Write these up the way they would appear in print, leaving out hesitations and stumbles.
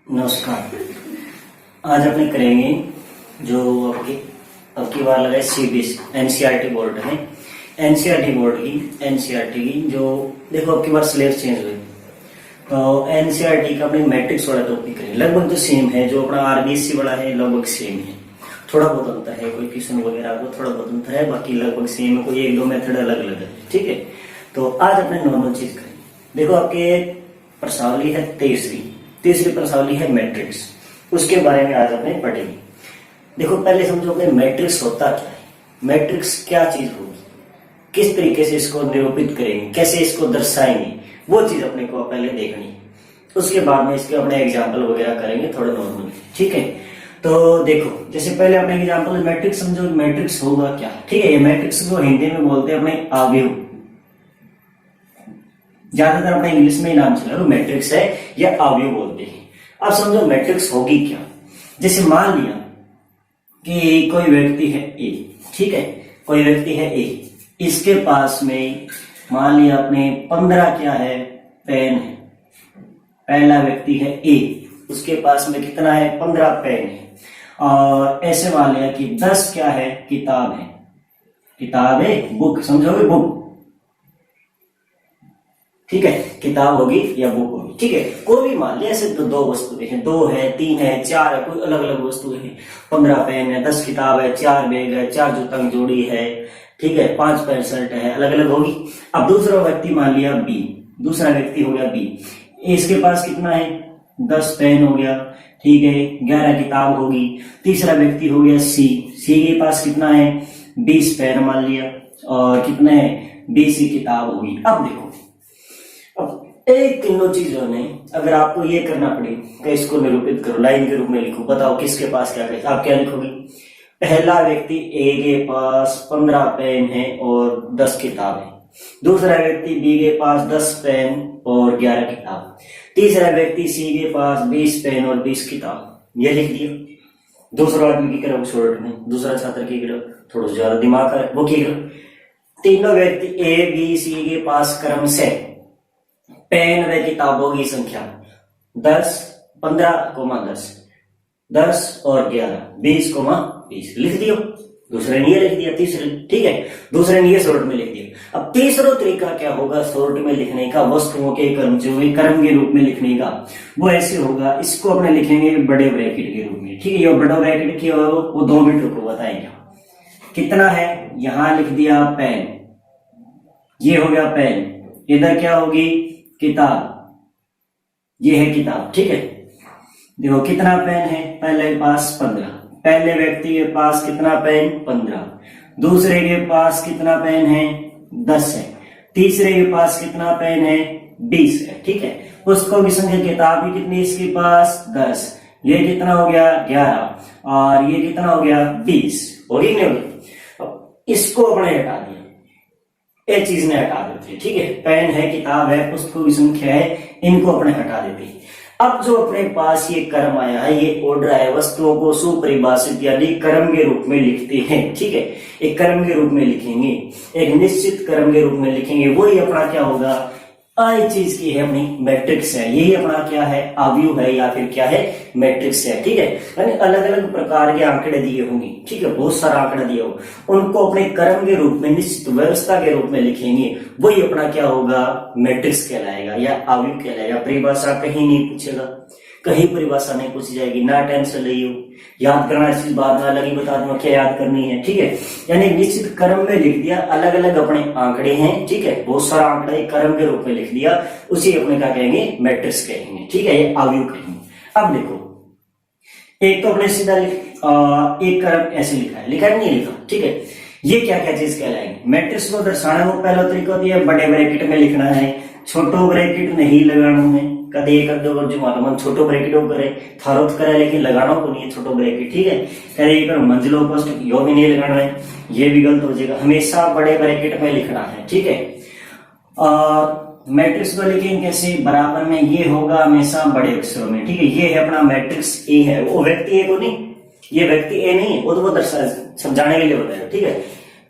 नमस्कार। आज अपने करेंगे जो अब की बार लगा सीबीएसई एनसीईआरटी बोर्ड है। एनसीईआरटी की जो देखो अब की बार सिलेबस चेंज हुई तो एनसीईआरटी का अपने मैट्रिक्स वाला टॉपिक है। लगभग तो सेम है, जो अपना आरबीएसई वाला है लगभग सेम है, थोड़ा बहुत अंतर है, कोई क्वेश्चन वगैरह को थोड़ा बहुत अंतर है, बाकी लगभग सेम है, कोई एक दो मेथड अलग अलग है। ठीक है, तो आज अपने नॉर्मल चीज करेंगे। देखो आपके प्रश्नावली है तीसरी प्रश्नावली है मैट्रिक्स, उसके बारे में आज अपने पढ़ेंगे। देखो पहले समझो कि मैट्रिक्स होता क्या है, मैट्रिक्स क्या चीज होगी, किस तरीके से इसको निरूपित करेंगे, कैसे इसको दर्शाएंगे, वो चीज अपने को पहले देखनी है। उसके बाद में इसके अपने एग्जाम्पल वगैरह करेंगे थोड़े नॉर्मल। ठीक है, तो देखो जैसे पहले अपने एग्जाम्पल मैट्रिक्स समझो, मैट्रिक्स होगा क्या। ठीक है, ये मैट्रिक्स को हिंदी में बोलते हैं अपने अवयव, ज्यादातर अपने इंग्लिश में ही नाम चला तो मैट्रिक्स है या अवयव बोलते हैं। अब समझो मैट्रिक्स होगी क्या। जैसे मान लिया कि कोई व्यक्ति है ए, ठीक है, कोई व्यक्ति है ए, इसके पास में मान लिया अपने 15 क्या है पेन है। पहला व्यक्ति है ए, उसके पास में कितना है 15 पेन है। और ऐसे मान लिया कि 10 क्या है किताब है, किताब है बुक, समझोगे बुक। ठीक है, किताब होगी या बुक होगी। ठीक है, कोई भी मान लिया ऐसे दो वस्तुएं हैं, 2 है 3 है 4 है, कोई अलग अलग वस्तुएं हैं। 15 पेन है, 10 किताब है, 4 बैग है, 4 जूता की जोड़ी है, ठीक है, 5 पैंट शर्ट है, अलग अलग होगी। अब दूसरा व्यक्ति मान लिया बी, दूसरा व्यक्ति हो गया बी, इसके पास कितना है 10 पेन हो गया, ठीक है, 11 किताब होगी। तीसरा व्यक्ति हो गया सी, सी के पास कितना है 20 पेन मान लिया, और कितने है 20 ही किताब होगी। अब देखो, अब एक तीनों चीजों ने अगर आपको ये करना पड़े कि इसको निरूपित करो, लाइन के रूप में लिखो, बताओ किसके पास क्या है, आप क्या लिखोगे। पहला व्यक्ति ए के पास 15 पेन है और 10 किताब है। दूसरा व्यक्ति बी के पास 10 पेन और 11 किताब। तीसरा व्यक्ति सी के पास 20 पेन और 20 किताब। ये लिख दिया। दूसरा आदमी की तरफ शॉर्ट में, दूसरा छात्र की तरफ थोड़ा ज्यादा दिमाग का वो की तरफ। तीनों व्यक्ति ए बी सी के पास क्रम से पेन व किताबों की संख्या 10, 15, 10 और 11, 20, लिख दियो। दूसरे ने ये लिख दिया, तीसरे, ठीक है, दूसरे ने ये शॉर्ट में लिख दिया। अब तीसरा तरीका क्या होगा शॉर्ट में लिखने का, वस्तुओं के क्रम, जो क्रम के रूप में लिखने का, वो ऐसे होगा। इसको अपने लिखेंगे बड़े ब्रैकेट के रूप में। ठीक है, ये बड़ा ब्रैकेट क्या होगा वो 2 मिनट को बताएंगे। कितना है, यहां लिख दिया पेन, ये हो गया पेन, इधर क्या होगी किताब, ये है किताब। ठीक है, देखो कितना पेन है, पहले के पास 15, पहले व्यक्ति के पास कितना पेन 15, दूसरे के पास कितना पेन है 10 है, तीसरे के पास कितना पेन है 20 है। ठीक है, पुस्तकों की संख्या किताब की कितनी इसके पास 10, ये कितना हो गया 11, और ये कितना हो गया 20, होगी नहीं होगी। अब इसको अपने हटा दिया, एक चीज ने हटा देते। ठीक है, पेन है, किताब है, पुस्तकों की संख्या है, इनको अपने हटा देते। अब जो अपने पास ये क्रम आया है, ये ऑर्डर है, वस्तुओं को सुपरिभाषित यानी क्रम के रूप में लिखते हैं। ठीक है, एक क्रम के रूप में लिखेंगे, एक निश्चित क्रम के रूप में लिखेंगे, वही अपना क्या होगा आई चीज की है अपनी मैट्रिक्स है। यही अपना क्या है अवयव है या फिर क्या है मैट्रिक्स है। ठीक है, यानी अलग अलग प्रकार के आंकड़े दिए होंगे। ठीक है, बहुत सारा आंकड़ा दिया हो, उनको अपने क्रम के रूप में निश्चित व्यवस्था के रूप में लिखेंगे, वही अपना क्या होगा मैट्रिक्स कहलाएगा या अवयव कहलाएगा। परिभाषा कहीं नहीं पूछेगा, कहीं परिभाषा नहीं पूछी जाएगी, ना टेंशन लियो, याद करना चीज बाद में अलग ही बता दूंगा क्या याद करनी है। ठीक है, यानी निश्चित क्रम में लिख दिया, अलग अलग अपने आंकड़े हैं। ठीक है, बहुत सारा आंकड़ा एक क्रम के रूप में लिख दिया, उसी अपने क्या कहेंगे मैट्रिक्स कहेंगे। ठीक है, ये अवयव कहेंगे। अब देखो, एक तो अपने सीधा एक क्रम ऐसे लिखा है नहीं लिखा। ठीक है, ये क्या क्या चीज कहलाएंगे मैट्रिक्स को दर्शाने को। पहला तरीका होती है बड़े ब्रैकेट में लिखना है, छोटो ब्रैकेट नहीं लगाना है। कदे एक दो जो मालूम छोटो ब्रैकेट करे थारो करे, लेकिन लगाना को नहीं है छोटो ब्रैकेट। ठीक है, कदे एक मंजिलो पोस्ट यो भी नहीं लगाना है, ये भी गलत हो जाएगा। हमेशा बड़े ब्रैकेट में लिखना है। ठीक है, और मैट्रिक्स को लिखेंगे कैसे, बराबर में ये होगा हमेशा बड़े अक्षरों में। ठीक है, ये है अपना मैट्रिक्स ए है, वो व्यक्ति ए को नहीं, ये व्यक्ति ए नहीं है, वो तो वो दर्शा समझाने के लिए बताया। ठीक है,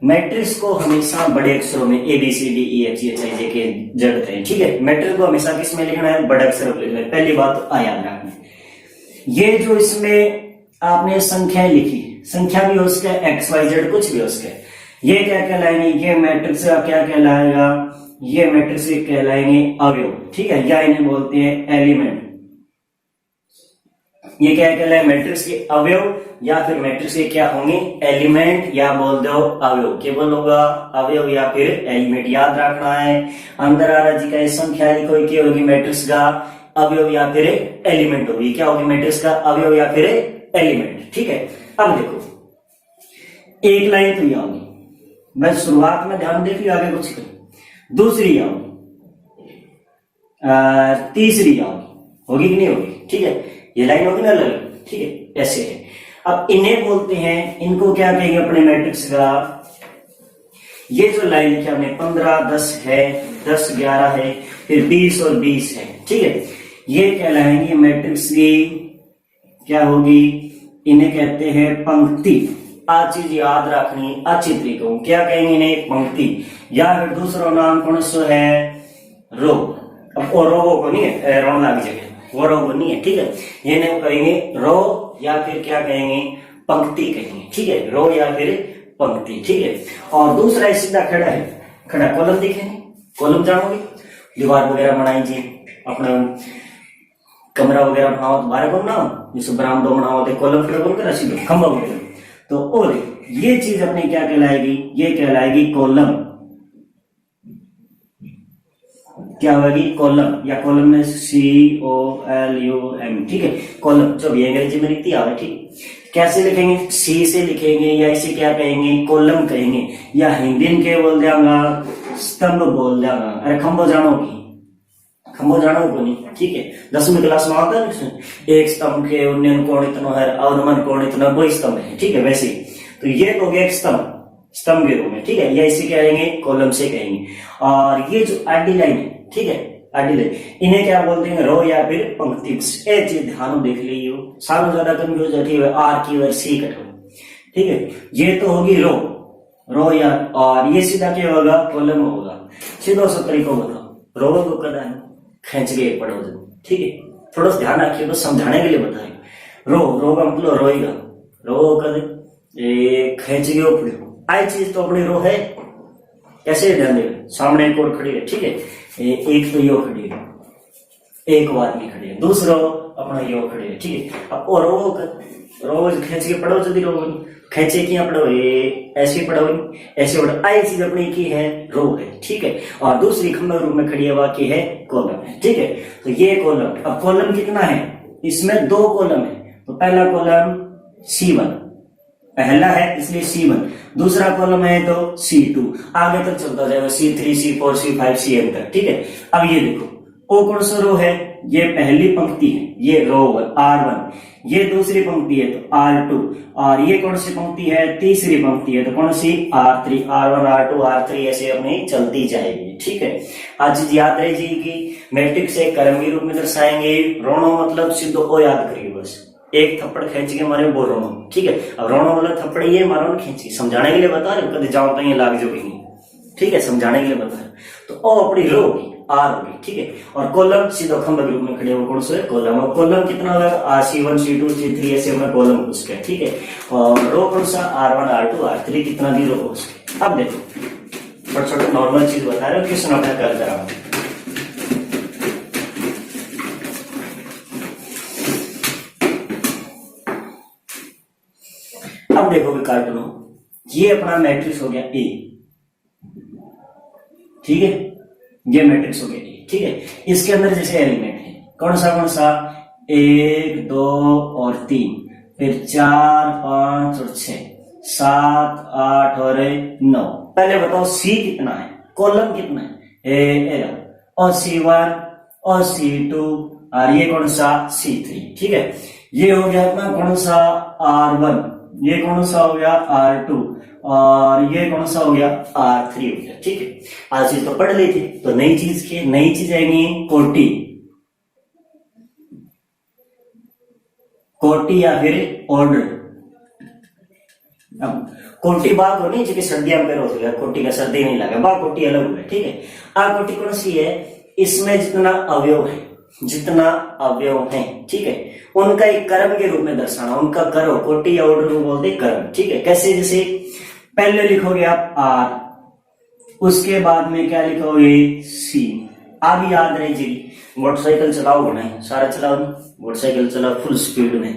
मैट्रिक्स को हमेशा बड़े अक्षरों में A B C D E F G H I J K Z है। ठीक है, मैट्रिक्स को हमेशा किस में लिखना है बड़े अक्षरों में लिखना है। पहली बात तो याद रखना है। ये जो इसमें आपने संख्याएं लिखी, संख्या भी हो सके, एक्स वाई जेड कुछ भी हो सके, ये क्या कहलाएंगे, ये मैट्रिक्स का क्या कहलाएगा, ये मैट्रिक्स के कहलाएंगे अवयव, ठीक है, या इन्हें बोलते हैं एलिमेंट। ये क्या कहलाए, मैट्रिक्स के अवयव, या फिर मैट्रिक्स के क्या होंगे, एलिमेंट, या बोल दो अवयव, केवल होगा अवयव या फिर एलिमेंट, याद रखना है। अंदर आ रहा जी का संख्या कोई क्या होगी, मैट्रिक्स का अवयव या फिर एलिमेंट होगी, क्या होगी, मैट्रिक्स का अवयव या फिर एलिमेंट, ठीक है। अब देखो एक लाइन तो यह होगी, मैं शुरुआत में ध्यान देखिए, आगे कुछ करूं, दूसरी आओगी, तीसरी होगी कि नहीं होगी, ठीक है, ये लाइन होगी ना अलग, ठीक है, ऐसे है। अब इन्हें बोलते हैं, इनको क्या कहेंगे अपने मैट्रिक्स का, ये जो लाइन लिखी हमने 15 10 है, 10 11 है, फिर 20 और 20 है, ठीक है, ये कहलाएंगे मैट्रिक्स की क्या होगी, इन्हें कहते हैं पंक्ति। आज चीज याद रखनी अच्छी तरीके, क्या कहेंगे इन्हें, पंक्ति, या फिर दूसरा नाम कौन सा है, रो। अब वो रो को नहीं है, रो लग जगह, वो रो को नहीं है, ठीक है, ये नहीं कहेंगे रो या फिर क्या कहेंगे, पंक्ति कहेंगे, ठीक है, रो या फिर पंक्ति, ठीक है। और दूसरा सीधा खड़ा है, खड़ा कॉलम दिखेंगे, कॉलम जानोगे, दीवार वगैरह बनाई जी, अपना कमरा वगैरह बनाओ तो बारह को बनाओ, जैसे बरामदो बनाओ तो कॉलम खड़ा बोलकर ऐसी खंभा वगैरह, तो और ये चीज अपनी क्या कहलाएगी, ये कहलाएगी कॉलम, क्या होगी, कॉलम, या कॉलम में COLUM, ठीक है, कॉलम, जो भी अंग्रेजी में लिखती है, ठीक, कैसे लिखेंगे, सी से लिखेंगे, या इसे क्या कहेंगे, कॉलम कहेंगे, या हिंदी में क्या बोल देगा, स्तंभ बोल देगा। अरे खंभो जानोगी, खंभो जानो को नहीं, ठीक है, 10वीं क्लास में आता है, एक स्तंभ के उन्नयन कोण इतना है, अवनमन कोण इतना, वही स्तंभ है, ठीक है, वैसे तो ये हो गया एक स्तंभ, स्तंभ के रूप में, ठीक है, या इसे कहेंगे कॉलम से कहेंगे। और ये जो आडी लाइन है, ठीक है, आडी लाइन, इन्हें क्या बोलते हैं, रो या फिर पंक्ति। एक चीज ध्यान देख लीजिए, सालों ज्यादा कंफ्यूज होती है, आर की वर्ड सी कट, ठीक है, ये तो होगी रो, रो या, और ये सीधा क्या होगा, कॉलम होगा। सीधा सा तरीका बताओ, रो को करना है, खींच के पढ़ो, ठीक है, थोड़ा सा ध्यान रखिए, तो समझाने के लिए बताए, रो का मतलब रोएगा, रो कर खींच के पढ़ो, आई चीज तो अपनी रो है, कैसे ध्यान देगा, सामने एक और खड़ी है, ठीक है, एक तो यो खड़ी है, एक आदमी खड़ी है, दूसरा अपना यो खड़ी है, ठीक है। अब और रोज खींच के पढ़ो, जल्दी रो खींचे किया पढ़ो, ऐसे पढ़ो, ऐसे पढ़ो, आई चीज अपनी की है, रो है, ठीक है। और दूसरी खंभे रूप में खड़ी हवा की है, कॉलम है, ठीक है। तो ये कॉलम, अब कॉलम कितना है, इसमें 2 कॉलम है, तो पहला कॉलम C1, पहला है इसलिए C1, दूसरा कॉलम है तो C2, आगे तक चलता जाएगा C3 C4 C5 CN तक, ठीक है। अब ये देखो, ओ कौन सा रो है, ये पहली पंक्ति है, ये रो R1, ये दूसरी पंक्ति है तो R2, और ये कौन सी पंक्ति है, तीसरी पंक्ति है तो कौन सी, R3, R1 R2 R3 ऐसे अपनी चलती जाएगी, ठीक है। आज चीज याद रह जाएगी, मैट्रिक्स एक क्रम के रूप में दर्शाएंगे, रोनो मतलब सिद्ध ओ याद करिए, बस एक थप्पड़ खींच के मारे वो रोनो, ठीक है। अब रोनो वाला थप्पड़ ये मारो खींच के, समझाने के लिए बता रहे, कभी जाओ तो ये लाग जो नहीं, ठीक है, समझाने के लिए बता रहे। तो ओ अपनी रो होगी, आर होगी, ठीक है। और कॉलम सीधो खंभे रूप में खड़े, वो कौन सा है, कॉलम। और कॉलम कितना होगा, C1 C2 C3 ऐसे में कॉलम उसका, ठीक है। और रो कौन सा, R1 R2 R3 कितना भी रो उसके। अब देखो छोटे नॉर्मल चीज बता रहे हो, किस नंबर कर रहा हूं, अब देखो कार्टून, ये अपना मैट्रिक्स हो गया A, ठीक है, ये मैट्रिक्स हो गया A, ठीक है। इसके अंदर जैसे एलिमेंट है, कौन सा 1 2 और 3, फिर 4 5 और 6 7 8 और 9। पहले बताओ C कितना है, कॉलम कितना है, और C1 और C2, और ये कौन सा C3, ठीक है। ये हो गया अपना कौन सा R1, ये कौन सा हो गया R2, और ये कौन सा हो गया R3 हो गया, ठीक है। आज चीज तो पढ़ ली थी, तो नई चीज आएंगी कोटि, कोटि या फिर ऑर्डर। अब कोटि बाग हो नहीं, जो सर्दियां में हो गया, कोटि का सर्दी नहीं लगा, बाग कोटि अलग हो गया, ठीक है। आ कोटि कौन सी है, इसमें जितना अवयव है, जितना अवयव है, ठीक है, उनका एक कर्म के रूप में दर्शाना, उनका करो, कोटि या ऑर्डर को बोलते कर्म, ठीक है। कैसे, जैसे पहले लिखोगे आप आर, उसके बाद में क्या लिखोगे सी। अब याद रहे मोटरसाइकिल चलाओ बनाए सारा चलाओ, मोटरसाइकिल चलाओ फुल स्पीड में,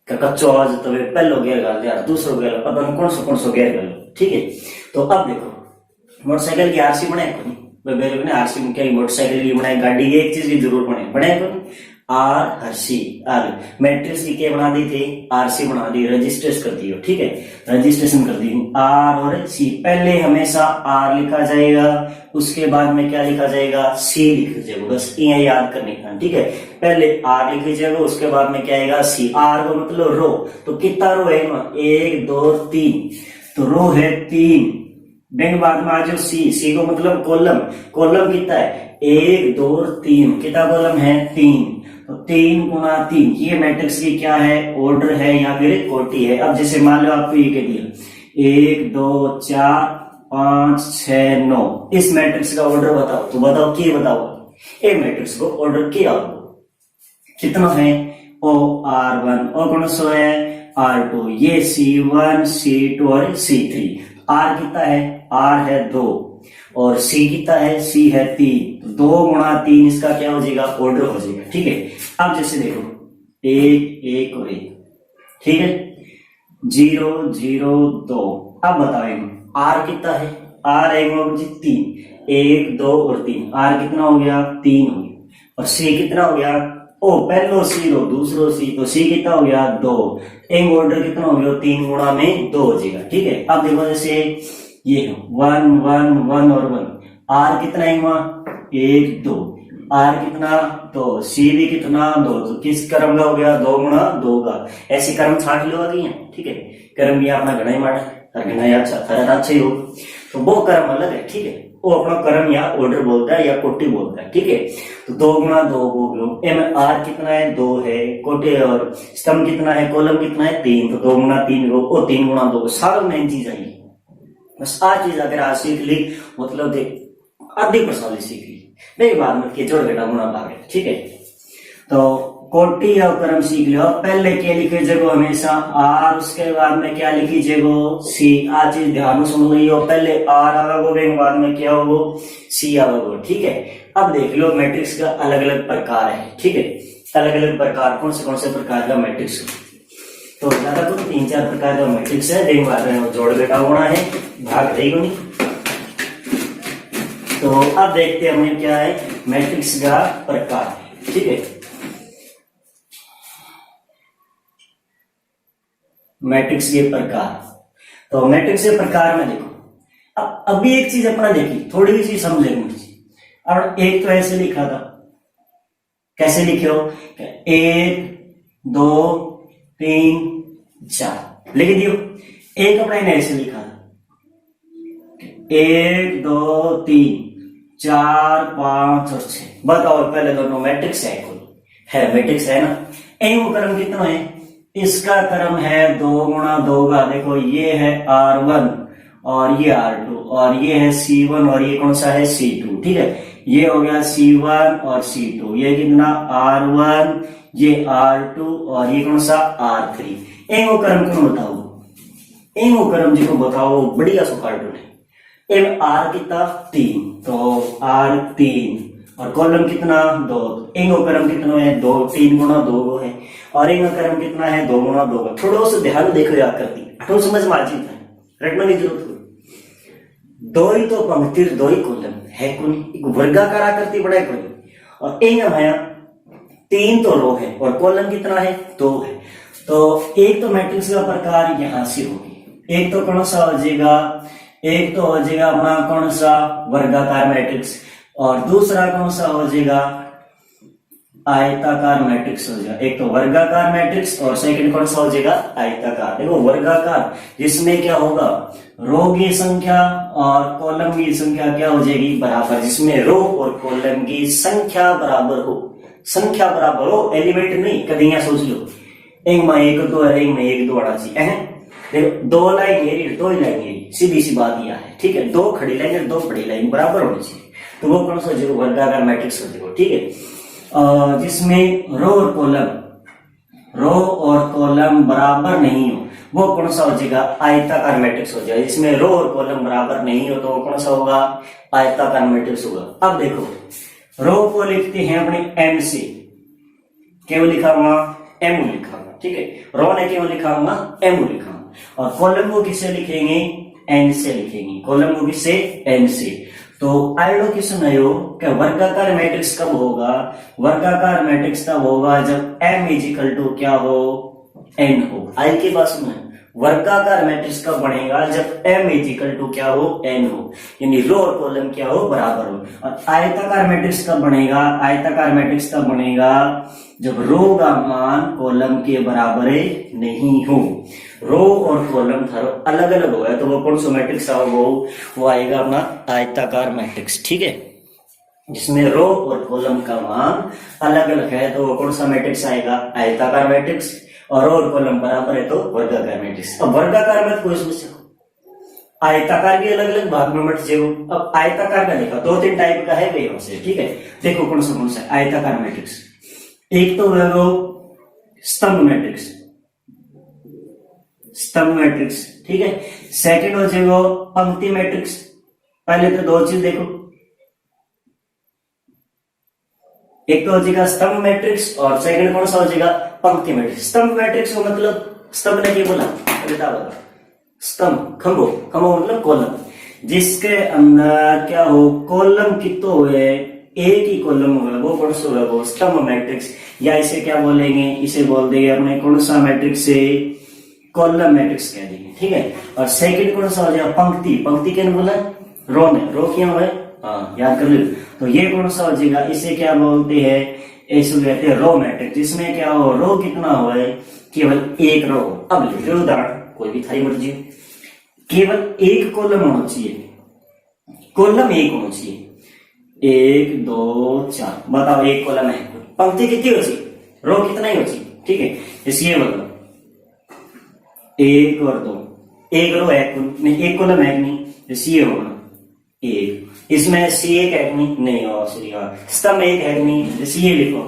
कच्चो आज तो पहलो गियर डाल दिया, दूसरो गियर, पता नहीं कौन सा गियर कर लो, ठीक है। तो अब देखो मोटरसाइकिल की आरसी बनाए को नहीं, आरसी में क्या मोटरसाइकिल की बनाए, गाड़ी एक चीज की जरूर बनाए को नहीं, आर हर सी, आर मैट्रिक्स की क्या बना दी थी, आरसी बना दी, रजिस्ट्रेशन कर दियो, ठीक है, रजिस्ट्रेशन कर दी आर और सी। पहले हमेशा आर लिखा जाएगा, उसके बाद में क्या लिखा जाएगा, सी लिखा जाएगा, बस ये याद करने का, ठीक है। पहले आर लिखा जाएगा, उसके बाद में क्या आएगा सी। आर का मतलब रो, तो कितना रो है, 1 2 3, तो रो है 3। बैंक बाद में आ जाओ सी, सी को मतलब कॉलम, कॉलम कितना है 1 2 3, कितना कॉलम है 3, तो 3 गुना 3, ये मैट्रिक्स की क्या है, ऑर्डर है या फिर कोटि है। अब जैसे मान लो आपको ये कह दिया 1 2 4 5 6 9, इस मैट्रिक्स का ऑर्डर बताओ, तो बताओ क्या बताओ, ए मैट्रिक्स को ऑर्डर क्या हो, कितना है ओ R1, और कौन सा है R2, ये C1 C2 और C3। R कितना है, R है 2 और C कितना है, C है 3, तो 2 गुणा 3 इसका क्या हो जाएगा, ऑर्डर हो जाएगा, ठीक है। अब जैसे देखो 1 1 और 1, ठीक है, 0 0 2। अब बताओ R कितना है, R है 3, 1 2 और 3, R कितना हो गया 3 हो गया, और C कितना हो गया, ओ पहलो सी लो दूसरो सी, तो सी कितना हो गया 2, एक ऑर्डर कितना हो गया 3 गुणा में 2 हो जाएगा, ठीक है। अब देखो जैसे ये 1 1 1 और 1, आर कितना है वहां 1 2, आर कितना 2, सी भी कितना 2, तो किस क्रम का हो गया 2 गुणा 2 का। ऐसी क्रम छाट लो आ गई है, ठीक है। क्रम भी अपना घना ही माड़ा है, घना अच्छा ही हो, तो वो क्रम अलग है, ठीक है, वो अपना कर्म या ऑर्डर बोलता है या कोटि बोलता है, ठीक है। तो 2 गुणा 2 बोलो, एम आर कितना है 2 है, कोटि और स्तंभ कितना है, कॉलम कितना है 3, तो 2 गुणा 3 वो 3 गुणा 2, सारा मेन चीज आई। बस आ चीज अगर आज सीख ली मतलब देख आधी प्रणाली सीख ली, नहीं बाद में के जोड़ घटा गुणा भाग, ठीक है। तो कोटि या कर्म सीख लो, पहले क्या लिखे जगो हमेशा आर, उसके बाद में क्या लिखी जगो सी। आ चीज ध्यान में सुन लियो, पहले आर आवेगो बाद में क्या होगो सी आवेगो, ठीक है। अब देख लो मैट्रिक्स का अलग अलग प्रकार है, ठीक है, अलग अलग प्रकार कौन से प्रकार का मैट्रिक्स, तो ज्यादा तो 3-4 प्रकार का मैट्रिक्स है, लेकिन बाद में जोड़ घटा होना है, भाग रहेगा नहीं। तो अब देखते हैं हमें क्या है मैट्रिक्स का प्रकार, ठीक है। मैट्रिक्स के प्रकार, तो मैट्रिक्स के प्रकार में देखो अब अभी एक चीज अपना देखी, थोड़ी सी चीज समझ लेंगे। और एक तो ऐसे लिखा था, कैसे लिखे हो 1 2 3 4 लिख दियो। एक अपना इन्हें ऐसे लिखा था 1 2 3 4 5 और 6। बताओ पहले दोनों मैट्रिक्स है, कोई है मैट्रिक्स है ना। एम क्रम कितना है, इसका क्रम है 2 गुणा 2 का, देखो ये है R1 और ये R2 और ये है C1 और ये कौन सा है C2, ठीक है। ये हो गया C1 और C2, ये कितना R1, ये R2 और ये कौन सा R3। एम क्रम कौन बताओ, एम क्रम जी को बताओ, बढ़िया सो कार्टून है। एम R कितना 3, तो R3 और कॉलम कितना 2, एंग क्रम कितना है 2, 3 गुणा 2 है, और एंग क्रम कितना है 2 गुणा 2 का। थोड़ा सा ध्यान देखो याद करती, थोड़ा समझ में आ जाता है, रटने की जरूरत कोई। 2 ही तो पंक्ति 2 ही कॉलम है, कोई वर्गाकार आकृति बड़ा कोई, और एंग है 3 तो रो है और कॉलम कितना है 2 है। तो एक तो मैट्रिक्स का प्रकार यहां से होगी, एक तो कौन सा हो जाएगा, एक तो हो जाएगा अपना कौन सा वर्गाकार मैट्रिक्स, और दूसरा कौन सा हो जाएगा आयताकार मैट्रिक्स हो जाएगा। एक तो वर्गाकार मैट्रिक्स और सेकंड कौन सा हो जाएगा आयताकार। देखो वर्गाकार जिसमें क्या होगा रो की संख्या और कॉलम की संख्या क्या हो जाएगी बराबर, जिसमें रो और कॉलम की संख्या बराबर हो, संख्या बराबर हो, एलिमेंट नहीं। कभी यहाँ सोच लो एक में 1 2 है, एक में 1 2 आना चाहिए। देखो 2 लाइन है, 2 ही लाइन है, सीधी सी बात यह है, ठीक है। 2 खड़ी लाइन और 2 बड़ी लाइन बराबर होनी चाहिए, तो वो कौन सा जो वर्गाकार मैट्रिक्स हो जाएगा, ठीक है। जिसमें रो और कॉलम बराबर नहीं हो, वो कौन सा हो जाएगा? आयताकार मैट्रिक्स हो जाएगा। इसमें रो और कॉलम बराबर नहीं हो तो वो कौन सा होगा? आयताकार मैट्रिक्स होगा। अब देखो, रो को लिखते हैं अपने एम से, केवल लिखा हुआ एम लिखा हुआ, ठीक है। रो ने केवल लिखा हुआ एम लिखा हुआ, और कॉलम को किससे लिखेंगे? एन से लिखेंगे। कॉलम को किससे? एन से। तो आइडो क्वेश्चन आयो कि वर्गाकार मैट्रिक्स कब होगा? वर्गाकार मैट्रिक्स तब होगा जब m इज इक्वल टू क्या हो? n हो। आई के पास में वर्गाकार मैट्रिक्स कब बनेगा? जब m इज इक्वल टू क्या हो? n हो, यानी रो और कॉलम क्या हो? बराबर हो। और आयताकार मैट्रिक्स कब बनेगा? आयताकार मैट्रिक्स तब बनेगा जब रो का मान कॉलम के बराबर नहीं हो। रो और कॉलम थारो अलग अलग हो गया तो वो कौन सा मैट्रिक्स आओगे? वो आएगा अपना आयताकार मैट्रिक्स, ठीक है। जिसमें रो और कॉलम का मान अलग अलग है तो वो कौन सा मैट्रिक्स आएगा? आयताकार मैट्रिक्स। और रो और कॉलम बराबर है तो वर्गाकार मैट्रिक्स। अब वर्गाकार में कोई समस्या, आयताकार के अलग अलग भाग में मत जाओ। अब आयताकार का देखा 2-3 टाइप का है वे से, ठीक है। देखो कौन सा आयताकार मैट्रिक्स। एक तो है वो स्तंभ मैट्रिक्स, ठीक है। सेकंड हो जाएगा पंक्ति मैट्रिक्स। पहले तो 2 चीज देखो, एक तो हो जाएगा स्तंभ मैट्रिक्स और सेकंड कौन सा हो जाएगा? पंक्ति मैट्रिक्स। स्तंभ मैट्रिक्स को मतलब स्तंभ ने क्या बोला? स्तंभ, खंभो मतलब कॉलम, जिसके अंदर क्या हो? कॉलम कितो हुए? एक ही कॉलम होगा, वो कौन सा होगा? वो स्तंभ मैट्रिक्स। या इसे क्या बोलेंगे? इसे बोल देंगे अपने कौन सा मैट्रिक्स से? कॉलम मैट्रिक्स कह देंगे, ठीक है। और सेकंड कौन सा हो जाएगा? पंक्ति क्या बोला? रो ने, रो क्या है? हाँ, याद कर लो। तो ये कौन सा हो जाएगा? इसे क्या बोलते हैं? इसे कहते हैं रो मैट्रिक्स, जिसमें क्या हो? रो कितना हो? केवल एक रो। अब लिख लो उदाहरण, कोई भी थारी मर्जी, केवल एक कॉलम होना चाहिए, कॉलम एक होना चाहिए। 1 2 4, बताओ एक कॉलम है। पंक्ति कितनी हो चाहिए? रो कितना ही हो चाहिए, ठीक है। इसलिए बताओ 1 और 2, एक रो है एक कॉलम है नहीं, सी होगा 1। इसमें सी एक है नहीं हो, स्तंभ एक है नहीं, सी लिखो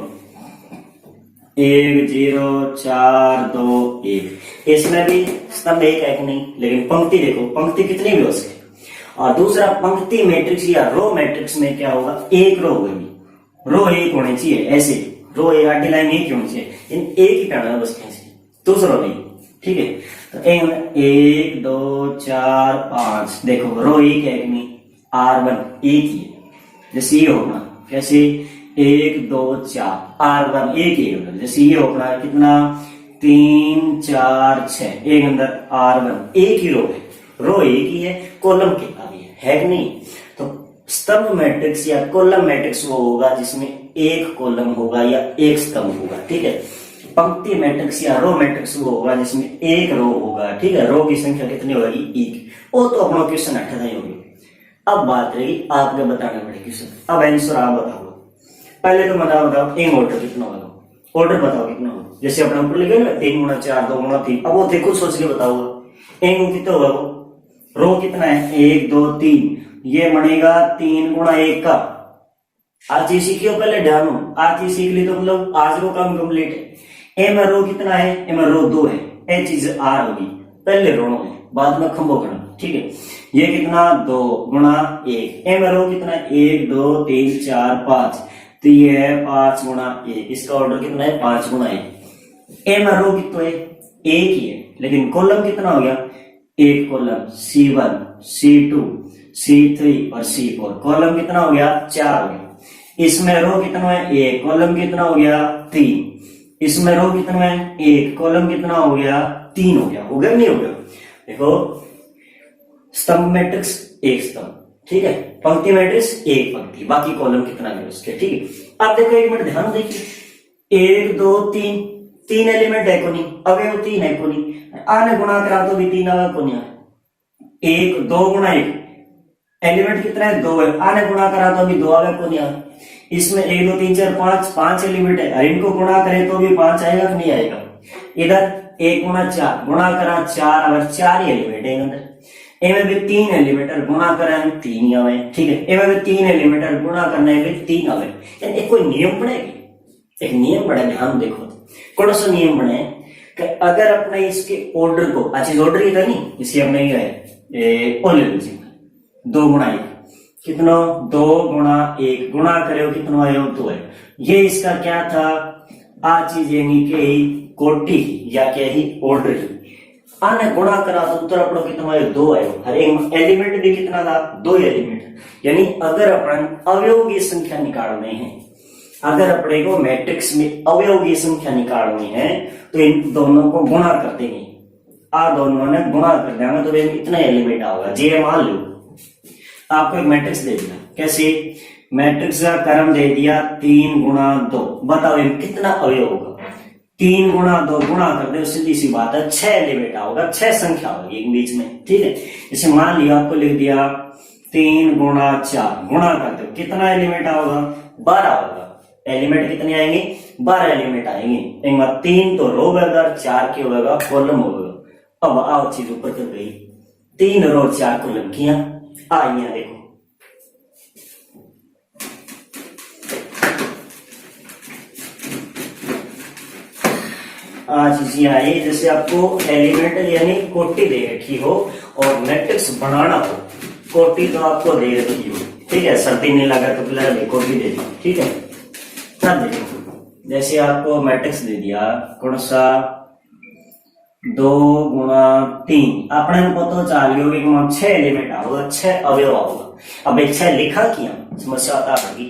1 0 4 2 1। इसमें भी स्तंभ एक है नहीं, लेकिन पंक्ति देखो, पंक्ति कितनी भी हो सके। और दूसरा पंक्ति मैट्रिक्स या रो मैट्रिक्स में क्या होगा? एक रो होगी, रो एक होनी चाहिए, ऐसे रो एक आडी लाइन एक होनी चाहिए, इन एक ही करना है बस, ऐसे दूसरा नहीं, ठीक है। तो 1 2 4 5, देखो रो एक है नहीं, R1 एक ही है, जैसे ये होगा कैसे 1 2 4, R1 एक ही होगा, जैसे ये होगा कितना 3 4 6, एक अंदर R1 एक ही रो है, रो एक ही है, कॉलम कितना भी है कि नहीं। तो स्तंभ मैट्रिक्स या कॉलम मैट्रिक्स वो होगा जिसमें एक कॉलम होगा या एक स्तंभ होगा, ठीक है। पंक्ति मैट्रिक्स या रो मैट्रिक्स वो होगा जिसमें एक रो होगा, ठीक है। रो की संख्या कितनी होगी? 1। वो तो अपना क्वेश्चन 28 होगी। अब बात रही आपने बताने वाले क्वेश्चन। अब आंसर आप बताओ। पहले तो बताओ एक ऑर्डर कितना होगा, ऑर्डर बताओ कितना होगा। जैसे अपने ऊपर लिखे ना 3 गुणा 4 2 गुणा 3, अब वो देखो सोच के बताओ एक कितना होगा, वो रो कितना है 1 2 3, ये बनेगा 3 गुणा 1 का। आज चीज सीखियो पहले ध्यान हो, आज चीज सीख ली तो मतलब आज रो काम कंप्लीट है। ए में रो कितना है? ए में रो 2 है, ए चीज आर होगी, पहले रो है बाद में खंभो करना, ठीक है। ये कितना 2 गुणा 1, ए में रो कितना है 1 2 3 4 5, तो ये है 5 गुणा 1, इसका ऑर्डर कितना है 5 गुणा 1। ए में रो कितना है? एक ही है, लेकिन कॉलम कितना हो गया? एक कॉलम C1 C2 C3 और C4, कॉलम कितना हो गया? 4 हो गया। इसमें रो कितना है? 1, कॉलम कितना हो गया? 3। इसमें रो कितना है? 1, कॉलम कितना हो गया? 3 हो गया। हो गया नहीं हो गया? देखो स्तंभ मैट्रिक्स एक स्तंभ, ठीक है। पंक्ति मैट्रिक्स एक पंक्ति, बाकी कॉलम कितना है उसके, ठीक है। अब देखो एक मिनट ध्यान देखिए, 1 2 3, 3 एलिमेंट है कोनी, अवयव 3 है कोनी, आने गुणा करा तो भी 3 अवयव कोनी है। 1 2 गुणा 1, एलिमेंट कितना है? 2 है, आने गुणा करा तो भी 2 अवयव कोनी है। इसमें 1 2 3 4 5, 5 एलिमेंट है, और इनको गुणा करे तो भी 5 आएगा कि नहीं आएगा? इधर 1 गुणा 4 गुणा करा 4, अगर 4 ही एलिमेंट है अंदर, इनमें भी 3 एलिमेंट गुणा करा 3 ही आवे, ठीक है। इनमें भी 3 एलिमेंट गुणा करने में 3 आवे, यानी कोई नियम पड़ेगी एक नियम बड़ा ध्यान देखो, कौन सा नियम बने कि अगर अपने इसके ऑर्डर को, चीज ऑर्डर ही था नहीं, इसे अपने ओले दो गुणा एक, कितना 2 गुणा 1 गुणा करे कितना आयो 2 है। ये इसका क्या था, आ चीज यानी के कोटि या क्या ही ऑर्डर ही, आने गुणा करा तो उत्तर अपना कितना आयो 2 आयो। हर एक एलिमेंट भी कितना था 2 एलिमेंट। यानी अगर अपन अवयव की संख्या निकालने हैं, अगर अपने को मैट्रिक्स में अवयव की संख्या निकालनी है तो इन दोनों को गुणा कर देंगे, आ दोनों ने गुणा कर देंगे तो इतना एलिमेंट होगा। जे मान लो आपको एक मैट्रिक्स दे दिया, कैसे मैट्रिक्स का क्रम दे दिया 3 गुणा 2, बताओ कितना अवयव होगा। 3 गुणा 2 गुणा कर दे, सीधी सी बात है 6 एलिमेंट होगा, 6 संख्या होगी एक बीच में, ठीक है। जैसे मान लिया आपको लिख दिया 3 गुणा 4 गुणा कर दो, कितना एलिमेंट होगा 12 होगा। एलिमेंट कितने आएंगे 12 एलिमेंट आएंगे। एक बार 3 तो रो होगा, 4 के होगा कॉलम होगा। अब आओ चीज ऊपर कर गई, 3 रो 4 कॉलम किया आइए देखो, आज ये आई जैसे आपको एलिमेंट यानी कोटि दे रखी हो और मैट्रिक्स बनाना हो, कोटि तो आपको दे रखी हो, ठीक है। सर्दी नहीं लगा तो फिलहाल कोटि दे दी, ठीक है। तब देखो जैसे आपको मैट्रिक्स दे दिया कौन सा 2 गुणा 3, अपने को तो चाहिए कि 6 एलिमेंट आओगे, 6 अवयव होगा। अब 6 लिखा किया समस्या आता होगी,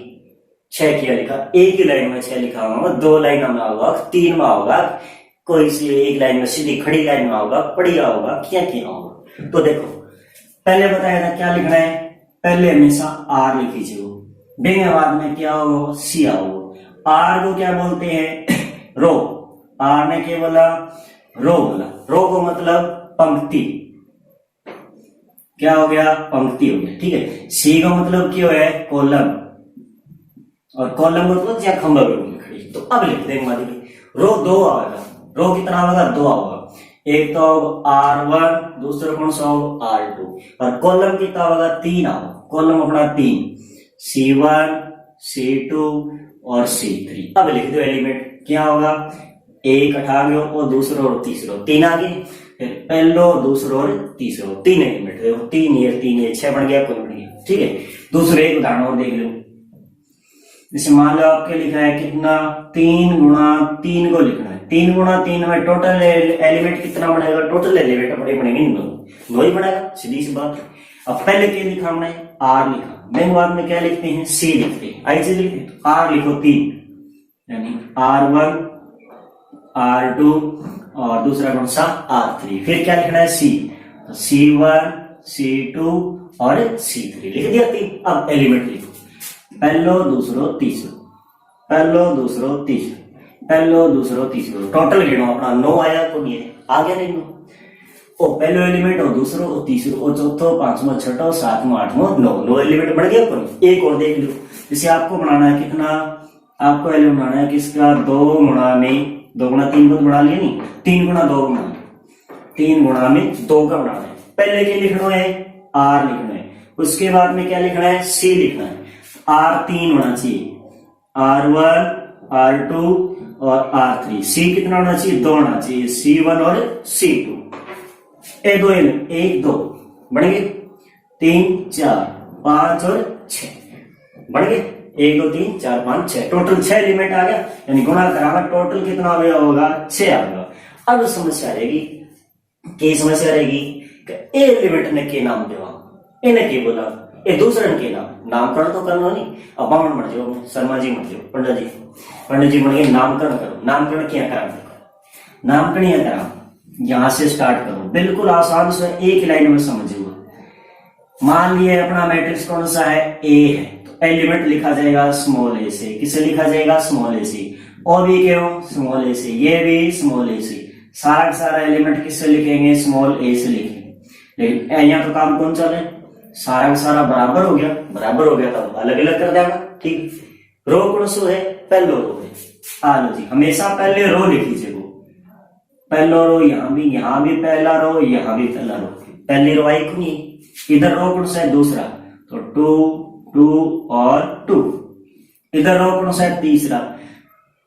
6 किया लिखा, एक ही लाइन में 6 लिखा होगा, 2 लाइन में होगा, 3 में होगा, कोई सी एक लाइन में सीधी खड़ी लाइन में होगा, पढ़िया होगा, क्या किया होगा। तो देखो पहले बताया था क्या लिखना है, पहले हमेशा आर लिखीजिए, देंगे बाद में क्या होगा सी आओ। आर को क्या बोलते हैं रो, आर ने क्या बोला रो बोला, रो को मतलब पंक्ति, क्या हो गया पंक्ति हो गया, ठीक है। सी का मतलब क्या है कॉलम, और कॉलम मतलब या खंभा खड़ी। तो अब लिख देंगे रो 2 आएगा, रो कितना होगा 2 होगा, एक तो R1 दूसरा कौन सा होगा R2, और कॉलम कितना होगा 3 होगा, कॉलम अपना 3 C1 C2 और C3। अब लिख दो एलिमेंट क्या होगा, एक हटा गया और दूसरा और तीसरा 3 आ गए, फिर पहलो दूसरा और तीसरा 3 एलिमेंट, देखो 3 ये 3 ये 6 बन गया, कोई बन गया, ठीक है। दूसरे एक उदाहरण और देख लो, जैसे मान लो आपके लिखा है कितना 3 गुणा 3 को लिखना है, 3 गुणा 3 में टोटल एलिमेंट कितना बनेगा, टोटल एलिमेंट अपने बनेंगे 9 ही बनेगा, सीधी सी बात। अब पहले क्या लिखा हमने आर लिखा, देन बाद में क्या लिखते हैं सी लिखते हैं, आई चीज लिखते हैं, आर लिखो 3 यानी R1 R2 और दूसरा कौन सा R3, फिर क्या लिखना है सी, तो C1 C2 और C3 लिख दिया 3। अब एलिमेंट लिखो पहलो दूसरो तीसरो, पहलो दूसरो तीसरो, पहलो दूसरो तीसरो, टोटल गिनो अपना 9 आया, तो ये आ गया नहीं 9, ओ पहलो एलिमेंट और दूसरो और तीसरो और चौथो पांचवा छठो सातवां आठवां 9 एलिमेंट बढ़ गया। पर एक और देख लो, जैसे आपको बनाना है कितना, आपको एलिमेंट बनाना है किसका 2 गुणा में 2 गुणा 3 को बना लिया नहीं, 3 गुणा 2 बनाना, 3 गुणा में 2 का बनाना है। पहले क्या लिखना है आर लिखना है, उसके बाद में क्या लिखना है सी लिखना है, R3 होना चाहिए, R1 R2 और R3, C कितना होना चाहिए 2 होना चाहिए, C1 और C2, ए 2 1 2 बढ़ गए, 3 4 5 और 6 बढ़ गए, 1 2 3 4 5 6, टोटल 6 एलिमेंट आ गया, यानी गुणा कराना टोटल कितना आ गया होगा 6 आ गया। अब समस्या रहेगी, क्या समस्या रहेगी कि एलिमेंट ने के नाम देवा, इन्हें के बोला ये दूसरे के नामकरण तो करना नहीं। अब बामण मर जाओ, शर्मा जी मर जाओ, पंडित जी मर गए, नामकरण करो, नामकरण क्या करा, नामकरण या करा, यहां से स्टार्ट करो, बिल्कुल आसान से एक लाइन में समझिएगा। मान लिया अपना मैट्रिक्स कौन सा है ए है, तो एलिमेंट लिखा जाएगा स्मॉल ए से, किसे लिखा जाएगा स्मॉल ए से, और भी क्यों स्मॉल ए से, ये भी स्मॉल ए से, सारा का सारा एलिमेंट किससे लिखेंगे स्मॉल ए से लिखेंगे। लेकिन यहाँ तो काम कौन चल रहा है, सारा का सारा बराबर हो गया, बराबर हो गया तब अलग अलग कर देगा, ठीक। रो कौन सो है पहलो रो है, आ लो जी हमेशा पहले रो लिख लीजिए, पहलो रो यहाँ भी पहला रो, यहाँ भी पहला रो, पहली रो आई नहीं, इधर रो कौन सा है दूसरा, तो 2 2 और 2, इधर रो कौन सा है तीसरा,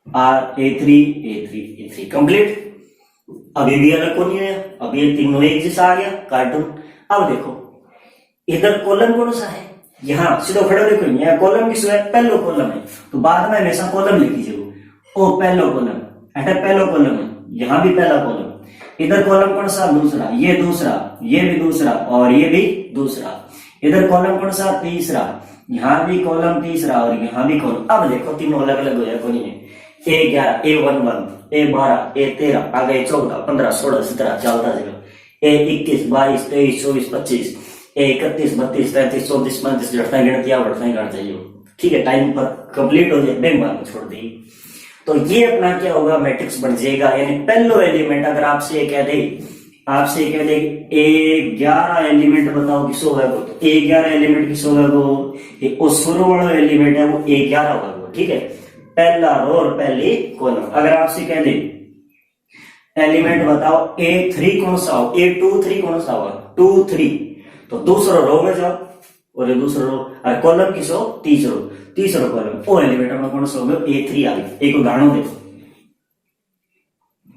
A3 कंप्लीट। अभी भी अलग को नहीं है, अब ये तीनों एक जैसा आ गया कार्टून। अब देखो इधर कॉलम कौन सा है, यहाँ सीधो खड़े देखो, यहाँ कॉलम किस है, पहलो कॉलम है, तो बाद में हमेशा कॉलम लिखी जाओ, ओ पहलो कॉलम, अटे पहलो कॉलम है, यहाँ भी पहला कॉलम। इधर कॉलम कौन सा, दूसरा, ये दूसरा, ये भी दूसरा और ये भी दूसरा। इधर कॉलम कौन सा, तीसरा, यहाँ भी कॉलम तीसरा और यहाँ भी कॉलम। अब देखो तीनों अलग अलग हो जाए, कोई नहीं, A11, A11, A12, A13, आ गए 14, 15, 16, 17 चलता जाएगा, A21, 22, 23, 24, 25, A31, 32, 33, 34, 35 लड़ता गिनती बढ़ता ही करते जाइए। ठीक है, टाइम पर कंप्लीट हो जाए, बैंक बार छोड़ दी। तो ये अपना क्या होगा, मैट्रिक्स बन जाएगा। यानी पहलो एलिमेंट अगर आपसे कह दे A11 एलिमेंट बताओ किसो है वो, तो A11 एलिमेंट किसो है वो शुरू वाला एलिमेंट है वो A11 होगा। ठीक है, पहला रो और पहली कॉलम। अगर आपसे कह दे एलिमेंट बताओ A3 कौन सा हो, A23 कौन सा होगा, 2 3, तो दूसरा रो में जाओ और दूसरा रो और कॉलम किसो, तीसरो कॉलम, वो एलिमेंट में कौन सा होगा, A3 आ गया। एक उदाहरण देखो,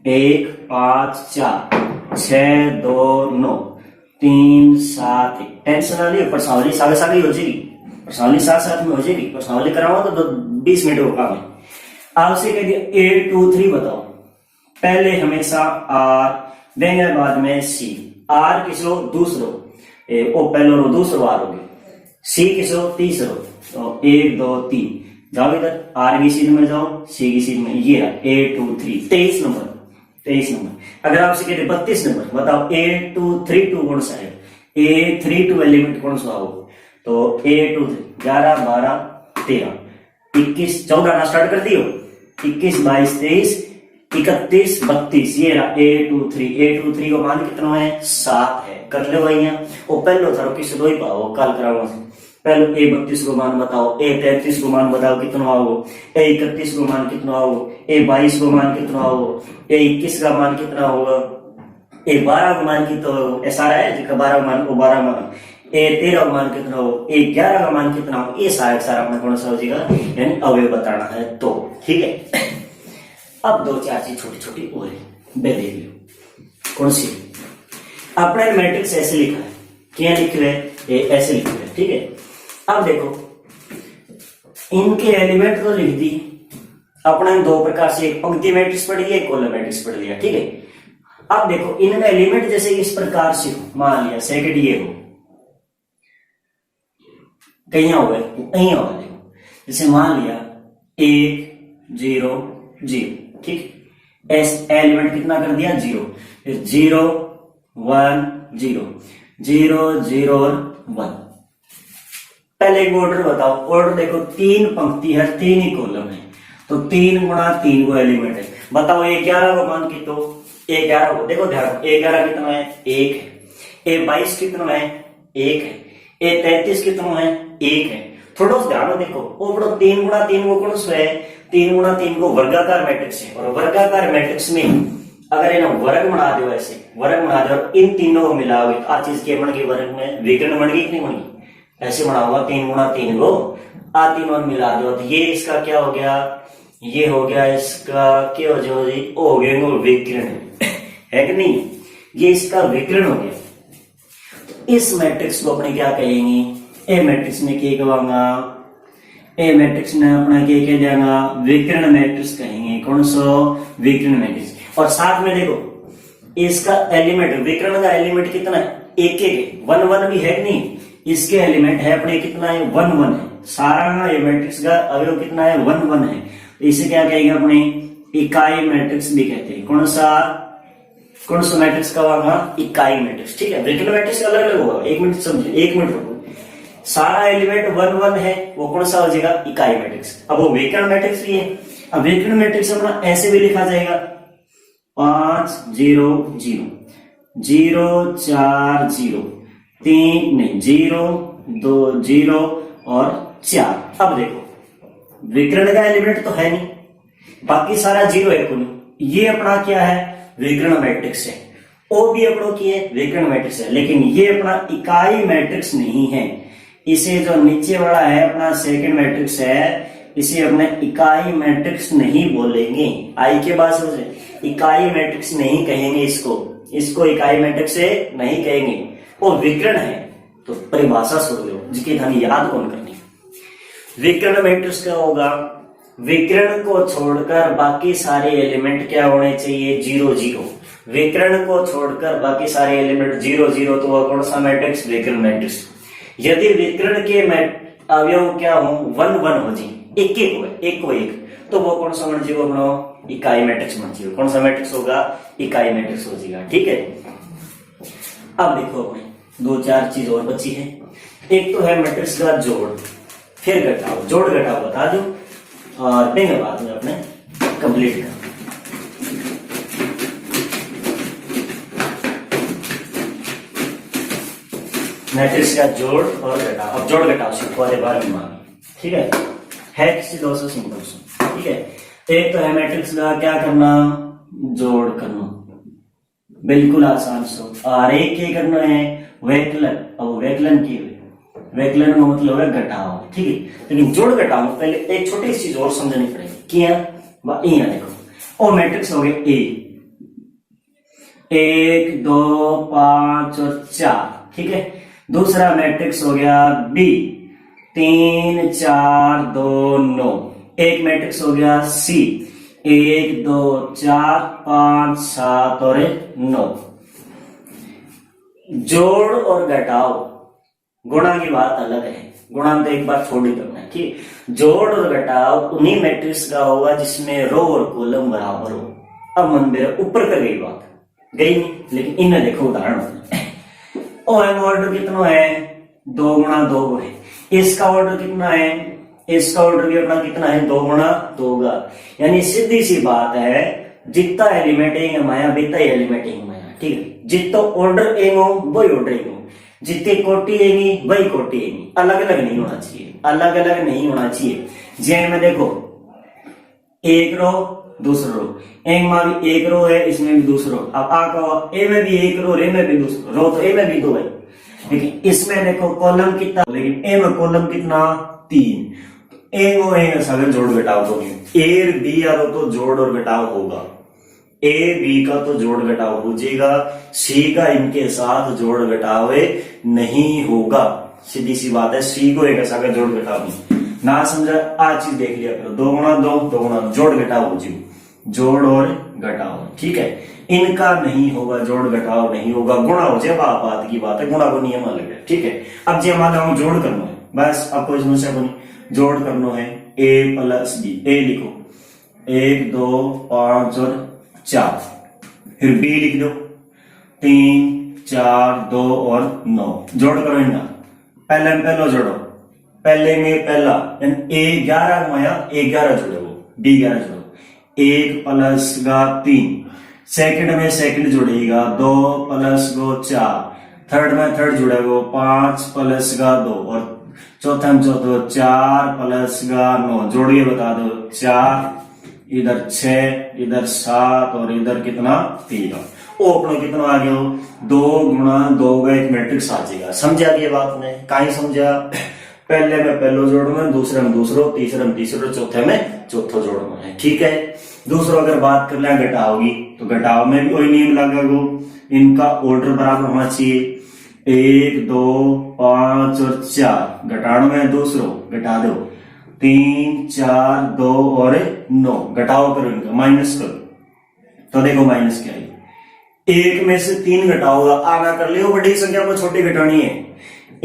1 5 4 6 2 9 3 7 1। टेंशन आ रही है, प्रश्नावली सागे सागे हो जाएगी, प्रश्नावली साथ साथ में हो जाएगी, प्रश्नावली कराओ तो 20 मिनट का काम है। आपसे कह दिया A23 बताओ, पहले हमेशा R देंगे, बाद में C। R किसो, दूसरो, ओ पहलो रो दूसरो R होगी, C किसो, तीसरो, तो 1 2 3 जाओ इधर, R की सीध में जाओ, C की सीध में, ये A23 23 नंबर। अगर आपसे कहते 32 नंबर बताओ A232 कौन सा है, A32 एलिमेंट कौन सा हो, तो A23 11 12 13 21 14 ना स्टार्ट कर दियो, 21 22 23 31 32, ये A23 को मान कितना है, 7 है। कर ले भाई, वो पहलो था किस दो ही पाओ कल कराओ, पहले A32 को मान बताओ, A33 को मान बताओ कितना हो, A31 को मान कितना हो, A22 को मान कितना हो, A21 का मान कितना होगा, A12 का मान कितना हो, ऐसा है जिसका 12 मान वो 12 मान, A13 का मान कितना हो, A11 का मान कितना हो, ये सारा अपना कौन सा हो जाएगा, यानी अवयव बताना है। तो ठीक है, अब 2-4 चीज छोटी छोटी और है, देख लो कौन सी। अपने मैट्रिक्स ऐसे लिखा है, क्या लिखे है, ऐसे लिखे है। ठीक है, अब देखो इनके एलिमेंट तो लिख दी अपने दो प्रकार से, एक पंक्ति मैट्रिक्स पढ़ लिया, एक कॉलम मैट्रिक्स पढ़ लिया। ठीक है, अब देखो इनका एलिमेंट जैसे इस प्रकार से हो, मान लिया सेकंड ये हो, कहीं हो गए कहीं हो गए, जैसे मान लिया 1 0 0। ठीक, एस एलिमेंट कितना कर दिया, 0, 0 1 0 0 0 और 1। पहले एक ऑर्डर बताओ, ऑर्डर देखो 3 पंक्ति है, 3 ही कॉलम है, तो 3 गुणा 3 को एलिमेंट है। बताओ A11 को मान की, तो A11 को देखो ध्यान, A11 कितना है, 1 है, A22 कितना है, 1 है, A33 कितना है, 1 है। थोड़ा सा ध्यान देखो, वो 3 गुणा 3 को कौन सा है, 3 गुणा 3 को वर्गाकार मैट्रिक्स है, और वर्गाकार मैट्रिक्स में अगर इन्हें वर्ग बना दो, ऐसे वर्ग बना दो, इन तीनों को मिलाओगे तो आ चीज के बन गई, वर्ग में विकर्ण बन गई कि नहीं बन गई, ऐसे बना हुआ 3 गुणा 3 को, आ तीनों मिला दो तो ये इसका क्या हो गया, ये हो गया इसका क्या हो जाओ जी, हो गया विकर्ण है कि नहीं, ये इसका विकर्ण हो गया। तो इस मैट्रिक्स को अपने क्या कहेंगे, ए मैट्रिक्स में क्या कहूंगा, ए मैट्रिक्स में अपना क्या कह जाएगा, विकर्ण मैट्रिक्स कहेंगे। कौन सा, विकर्ण मैट्रिक्स। और साथ में देखो इसका एलिमेंट, विकर्ण का एलिमेंट कितना है, एक एक 1 1 भी है कि नहीं, इसके एलिमेंट है अपने कितना है, 1 1 है। सारा ये मैट्रिक्स का अवयव कितना है, 1 1 है। तो इसे क्या कहेंगे अपने, इकाई मैट्रिक्स भी कहते हैं। कौन सा मैट्रिक्स का होगा, इकाई मैट्रिक्स। ठीक है, विकर्ण मैट्रिक्स अलग अलग होगा, 1 मिनट समझे, 1 मिनट रुको। सारा एलिमेंट 1 1 है, वो कौन सा हो जाएगा, इकाई मैट्रिक्स। अब वो विकर्ण मैट्रिक्स भी है। अब विकर्ण मैट्रिक्स अपना ऐसे भी लिखा जाएगा, 5 0 0 0 4 0 3 नहीं 0 2 0 और 4। अब देखो विकर्ण का एलिमेंट तो है नहीं, बाकी सारा 0 है कुल। ये अपना क्या है, विकर्ण मैट्रिक्स है। ओ भी अपनों की है, विकर्ण मैट्रिक्स है, लेकिन ये अपना इकाई मैट्रिक्स नहीं है। इसे जो नीचे वाला है अपना सेकंड मैट्रिक्स है, इसे अपने इकाई मैट्रिक्स नहीं बोलेंगे, आई के बाद समझे, इकाई मैट्रिक्स नहीं कहेंगे इसको इकाई मैट्रिक्स से नहीं कहेंगे। वो विकर्ण है तो परिभाषा सुन लो, जिसकी हमें याद कौन करनी। विकर्ण मैट्रिक्स क्या होगा, विकर्ण को छोड़कर बाकी सारे एलिमेंट क्या होने चाहिए, 0 0। विकर्ण को छोड़कर बाकी सारे एलिमेंट 0 0, तो वह कौन सा मैट्रिक्स, विकर्ण मैट्रिक्स। यदि विकर्ण के अवयव क्या हो, 1 1 हो जी, एक को एक, तो वो कौन सा बन जाएगा अपना, इकाई मैट्रिक्स बन जाएगा। कौन सा मैट्रिक्स होगा, इकाई मैट्रिक्स हो जाएगा। ठीक है, अब देखो अपने 2-4 चीज और बची है। एक तो है मैट्रिक्स का जोड़, फिर घटाओ, जोड़ घटाओ बता दो और देंगे बाद में अपने कंप्लीट कर। मैट्रिक्स का जोड़ और घटाओ। अब जोड़ घटाओ सीखो वाले बारे में मांगे, ठीक है किसी 200 सिंपल से। ठीक है, एक तो है मैट्रिक्स का क्या करना, जोड़ करना, बिल्कुल आसान सो। और एक क्या करना है, वैकलन। अब वैकलन की वैकलन का मतलब है घटाओ। ठीक है, लेकिन जोड़ घटाओ पहले एक छोटी सी चीज और समझनी पड़ेगी। क्या, देखो और मैट्रिक्स हो गए ए 1 2 5 और 4। ठीक है, दूसरा मैट्रिक्स हो गया बी 3 4 2 9। एक मैट्रिक्स हो गया सी 1 2 4 5 7 और 9। जोड़ और घटाओ, गुणा की बात अलग है, गुणा तो एक बार छोड़ ही करना है। ठीक, जोड़ और घटाओ उन्हीं मैट्रिक्स का होगा जिसमें रो और कॉलम बराबर हो। अब मन मेरा ऊपर कर गई बात, गई नहीं, लेकिन इन्हें देखो उदाहरण और ऑर्डर कितना है, 2 गुणा 2 है। इसका ऑर्डर कितना है, इसका ऑर्डर भी अपना कितना है, 2 गुणा 2 का। यानी सीधी सी बात है, जितना एलिमेंट है माया बीता एलिमेंट है माया। ठीक है, जितना ऑर्डर एंगो वही ऑर्डर एंगो, जितनी कोटि एंगी वही कोटि एंगी, अलग अलग नहीं होना चाहिए, अलग अलग नहीं होना चाहिए। जैन में देखो एक रो दूसरा रो, एंग में भी एक रो है, इसमें भी दूसरा रो। अब आ कहो ए में भी एक रो, रे में भी दूसरा रो, तो ए में भी 2 है। लेकिन इसमें देखो कॉलम कितना, लेकिन ए में कॉलम कितना 3। तो ए को ए सागर जोड़ घटाव तो नहीं, ए बी आरो तो जोड़ और घटाव होगा, ए बी का तो जोड़ घटाव हो जाएगा, सी का इनके साथ जोड़ घटाव नहीं होगा। सीधी सी बात है, सी को एक सागर जोड़ घटाव नहीं। ना समझा, आज चीज देख लिया करो, 2 गुणा 2 2 गुणा जोड़ घटाव हो जाए, जोड़ और घटाव। ठीक है, इनका नहीं होगा, जोड़ घटाव नहीं होगा, गुणा हो जाए, बात की बात है, गुणा को नियम अलग है। ठीक है, अब जो मान लो जोड़ करना है, बस अब कोई समस्या को नहीं, जोड़ करना है ए प्लस बी। ए लिखो 1 2 5 और 4, फिर बी लिख दो 3 4 2 और 9। जोड़ करो इनका, पहले जोड़ो, पहले में पहला ए 11 माया ए 11 जोड़ो, बी 11 जोड़ो, 1 प्लस का 3। सेकंड में सेकंड जुड़ेगा, 2 प्लस गो 4। थर्ड में थर्ड जुड़ेगा, 5 प्लस का 2। और चौथा में चौथा 4 प्लस का 9। जोड़िए बता दो, 4 इधर 6 इधर 7 और इधर कितना 13। वो अपना कितना आ गया, 2 गुणा 2 का एक मैट्रिक्स आ जाएगा। समझा ये बात ने, कहीं समझा, पहले में पहलो जोड़ना है, दूसरे में दूसरो, तीसरे में तीसरो, चौथे में चौथो जोड़ना है। ठीक है, दूसरों अगर बात कर ले घटाओगी तो घटाओ में भी वही नियम लगेगा, इनका ऑर्डर बराबर होना चाहिए। 1 2 5 और 4 घटाने में दूसरो घटा दो, 3 4 2 और 9 घटाओ करो, इनका माइनस करो तो देखो माइनस क्या है। 1 में से 3 घटाओगा, आगा कर लियो, बड़ी संख्या को छोटी घटानी है।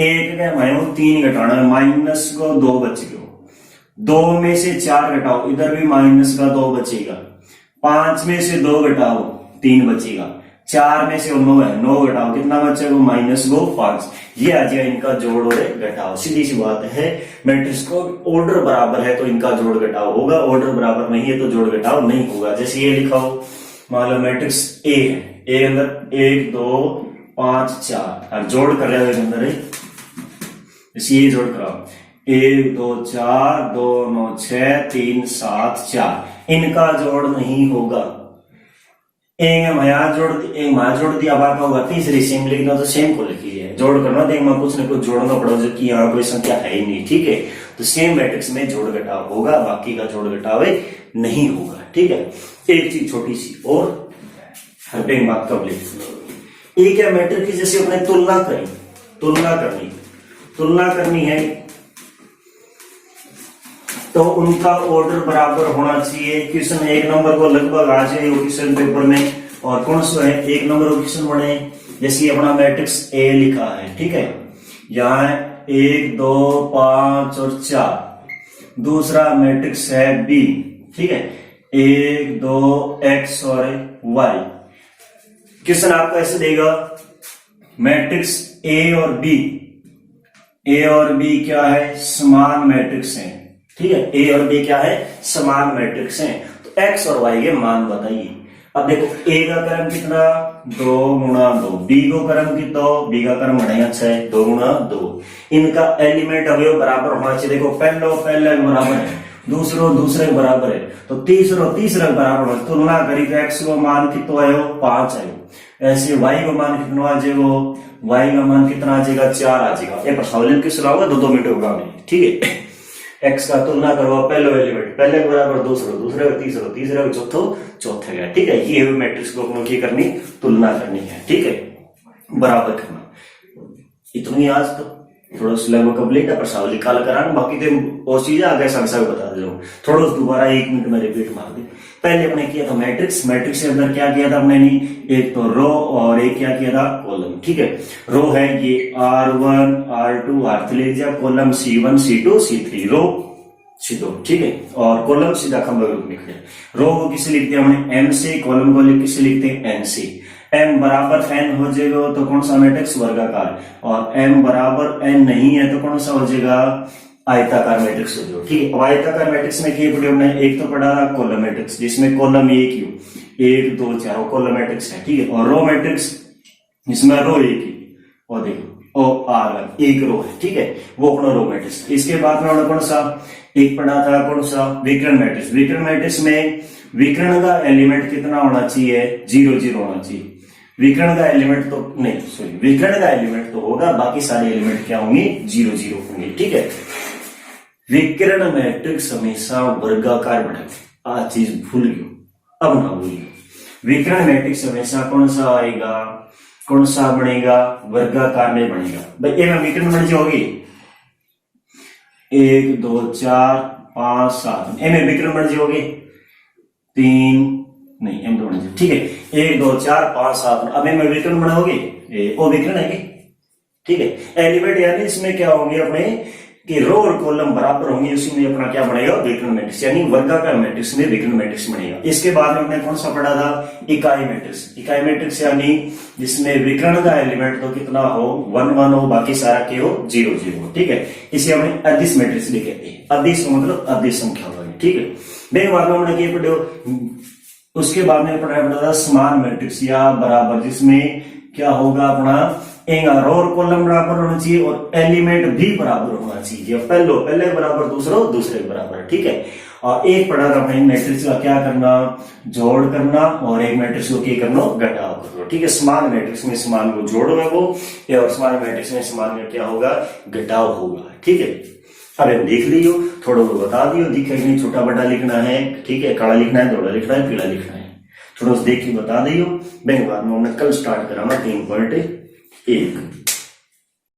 1 का माइनस 3 घटाना है, माइनस को 2 बच गयो। 2 में से 4 घटाओ, इधर भी माइनस का 2 बचेगा। 5 में से 2 घटाओ, 3 बचेगा। 4 में से 9 है, 9 घटाओ, कितना बचेगा, माइनस को 5। ये आ जाएगा इनका जोड़ और घटाओ। सीधी सी बात है, मैट्रिक्स को ऑर्डर बराबर है तो इनका जोड़ घटाओ होगा, ऑर्डर बराबर नहीं है तो जोड़ घटाओ नहीं होगा। जैसे ये लिखाओ, मान लो मैट्रिक्स ए है, ए अंदर 1 2 5 4 और जोड़ कर रहे हो अंदर, ये जोड़ कराओ, 1 2 4 2 9 6 3 7 4। इनका जोड़ नहीं होगा, एक माया जोड़ दिया, बात होगा तीसरी सेम लिखना तो सेम को लिखिए। जोड़ करना तो एक कुछ न कुछ जोड़ना पड़ेगा, जो कि यहाँ कोई संख्या है ही नहीं। ठीक है, तो सेम मैट्रिक्स में जोड़ घटाव होगा, बाकी का जोड़ घटाव नहीं होगा। ठीक है, एक चीज छोटी सी और हटेंगे बात कब ले, एक या मैट्रिक्स की जैसे अपने तुलना करें, तुलना करनी है तो उनका ऑर्डर बराबर होना चाहिए। क्वेश्चन एक नंबर को लगभग आ जाए क्वेश्चन पेपर में, और कौन सा है एक नंबर का क्वेश्चन बने, जैसे अपना मैट्रिक्स ए लिखा है। ठीक है, यहाँ 1 2 5 और 4। दूसरा मैट्रिक्स है बी। ठीक है, 1 2 x और y। क्वेश्चन आपको ऐसे देगा, मैट्रिक्स ए और बी क्या है, समान मैट्रिक्स हैं। ठीक है, ए और बी क्या है, समान मैट्रिक्स हैं। तो x और y के मान बताइए। अब देखो, a का क्रम कितना, 2 गुणा 2, b को क्रम कितना, b का क्रम बढ़ेगा 6, 2 गुणा 2। इनका एलिमेंट अवयव बराबर होना चाहिए। देखो, पहले बराबर है, दूसरे बराबर है, तो तीसरा बराबर है। तुलना करी तो x को मान कितना आयो, 5 आयो। ऐसे y को मान कितना आ जाएगा, y का मान कितना आ जाएगा, 4 आ जाएगा। ये प्रश्नावली किस होगा, 2 मिनट होगा। ठीक है, x का तुलना करवा, पहले एलिमेंट पहले के बराबर, दूसरे का तीसरे का चौथे का। ठीक है, ये मैट्रिक्स को अपनों की करनी, तुलना करनी है। ठीक है, बराबर करना। इतनी आज तो थोड़ा सिलेबस कंप्लीट है, प्रश्नावली कल कराना, बाकी तो और चीजें आगे सब बता दे रहा हूँ। थोड़ा दोबारा 1 मिनट में रिपीट मार दे। पहले अपने किया था मैट्रिक्स के अंदर क्या किया था हमने, एक तो रो और एक क्या किया था, कॉलम। ठीक है, रो है ये R1 R2 R3, column C1 C2 C3, रो C2। ठीक है, और कॉलम सीधा खंभे रूप में लिखते हैं। रो को किसे लिखते हैं हमने, M से, कॉलम को किसे लिखते हैं, N से। m बराबर n हो जाएगा तो कौन सा मैट्रिक्स, वर्गाकार, और m बराबर n नहीं है तो कौन सा हो जाएगा, आयताकार मैट्रिक्स हो जाएगा। ठीक है, आयताकार मैट्रिक्स में क्या पढ़े हमने, एक तो पढ़ा कॉलम मैट्रिक्स जिसमें कॉलम एक ही 1 2 4 कॉलम मैट्रिक्स है। ठीक है, और रो मैट्रिक्स जिसमें रो एक ही, और देखो ओ R1 एक रो है। ठीक है, वो अपना रो मैट्रिक्स। इसके बाद में हमने कौन सा एक पढ़ा था, कौन सा, विकर्ण मैट्रिक्स। विकर्ण मैट्रिक्स में विकर्ण का एलिमेंट कितना होना चाहिए, 0 0 होना चाहिए। विकर्ण का एलिमेंट तो नहीं, सॉरी, विकर्ण का एलिमेंट तो होगा, बाकी सारे एलिमेंट क्या होंगे, 0 0 होंगे। ठीक है, विकर्ण मैट्रिक्स हमेशा वर्गाकार बनेगा। आज चीज भूल गयो, अब ना भूलियो। विकर्ण मैट्रिक्स हमेशा कौन सा आएगा, कौन सा बनेगा, वर्गाकार में बनेगा। भाई ये विकर्ण बन जाओगी 1 2 4 5 7, एम विकर्ण बन जाओगे 3 नहीं, एम तो बन जाए। ठीक है, 1 2 4 5 7, अब एम विकर्ण बनाओगे, ओ विकर्ण है। ठीक है, एलिमेंट यानी इसमें क्या होंगे अपने कि रो और कॉलम बराबर होंगे, उसी में अपना क्या बनेगा, विकर्ण मैट्रिक्स, यानी वर्गाकार मैट्रिक्स में विकर्ण मैट्रिक्स बनेगा। इसके बाद में हमने कौन सा पढ़ा था, इकाई मैट्रिक्स। इकाई मैट्रिक्स यानी जिसमें विकर्ण का एलिमेंट तो कितना हो, 1 1 हो, बाकी सारा के हो 0 0। ठीक है, इसे हमने अदिश मैट्रिक्स भी कहते हैं। अदिश मतलब अदिश संख्या होगी। ठीक है, देख बाद में हमने क्या पढ़े, उसके बाद में पढ़ा था समान मैट्रिक्स या बराबर, जिसमें क्या होगा अपना रो और कॉलम बराबर होना चाहिए और एलिमेंट भी बराबर होना चाहिए। पहले बराबर, दूसरे बराबर। ठीक है, और एक पढ़ा था भाई मैट्रिक्स का क्या करना, जोड़ करना, और एक मैट्रिक्स को क्या करना, घटाव करना। ठीक है, समान मैट्रिक्स में समान को जोड़ोगे वो, और समान मैट्रिक्स में समान में क्या होगा, घटाव होगा। ठीक है, अब देख लियो, थोड़ा बहुत बता दियो, दिखे नहीं, छोटा बड़ा लिखना है। ठीक है, काला लिखना है, धोला लिखना है, पीला लिखना है, थोड़ा देख के बता दियो। बैंक बाद में हमने कल स्टार्ट कराना 3.1।